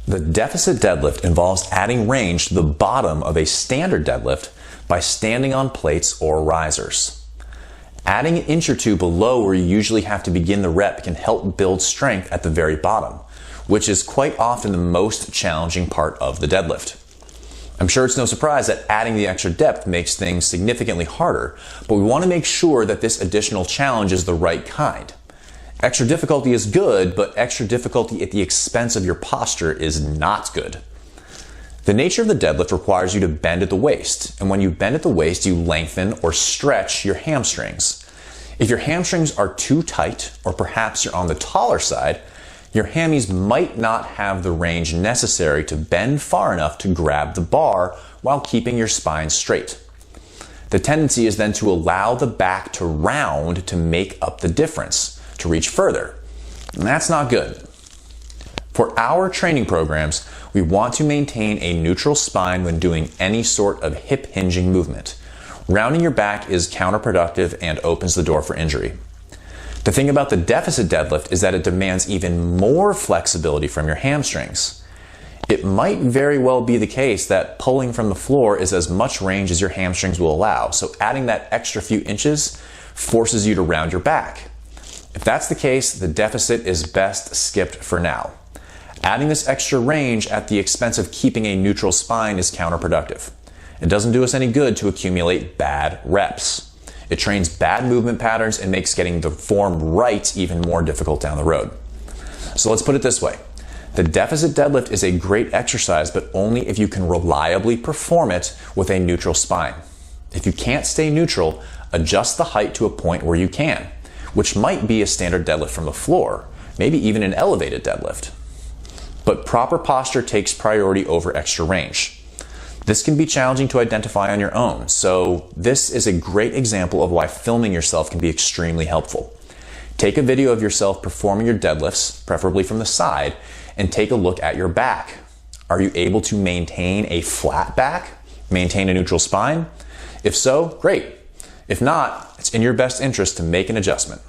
The deficit deadlift involves adding range to the bottom of a standard deadlift by standing on plates or risers. Adding an inch or two below where you usually have to begin the rep can help build strength at the very bottom, which is quite often the most challenging part of the deadlift. I'm sure it's no surprise that adding the extra depth makes things significantly harder, but we want to make sure that this additional challenge is the right kind. Extra difficulty is good, but extra difficulty at the expense of your posture is not good. The nature of the deadlift requires you to bend at the waist, and when you bend at the waist, you lengthen or stretch your hamstrings. If your hamstrings are too tight, or perhaps you're on the taller side, your hammies might not have the range necessary to bend far enough to grab the bar while keeping your spine straight. The tendency is then to allow the back to round to make up the difference, to reach further. And that's not good. For our training programs, we want to maintain a neutral spine when doing any sort of hip hinging movement. Rounding your back is counterproductive and opens the door for injury. The thing about the deficit deadlift is that it demands even more flexibility from your hamstrings. It might very well be the case that pulling from the floor is as much range as your hamstrings will allow, so adding that extra few inches forces you to round your back. If that's the case, the deficit is best skipped for now. Adding this extra range at the expense of keeping a neutral spine is counterproductive. It doesn't do us any good to accumulate bad reps. It trains bad movement patterns and makes getting the form right even more difficult down the road. So let's put it this way. The deficit deadlift is a great exercise, but only if you can reliably perform it with a neutral spine. If you can't stay neutral, adjust the height to a point where you can, which might be a standard deadlift from the floor, maybe even an elevated deadlift. But proper posture takes priority over extra range. This can be challenging to identify on your own, so this is a great example of why filming yourself can be extremely helpful. Take a video of yourself performing your deadlifts, preferably from the side, and take a look at your back. Are you able to maintain a flat back? Maintain a neutral spine? If so, great. If not, it's in your best interest to make an adjustment.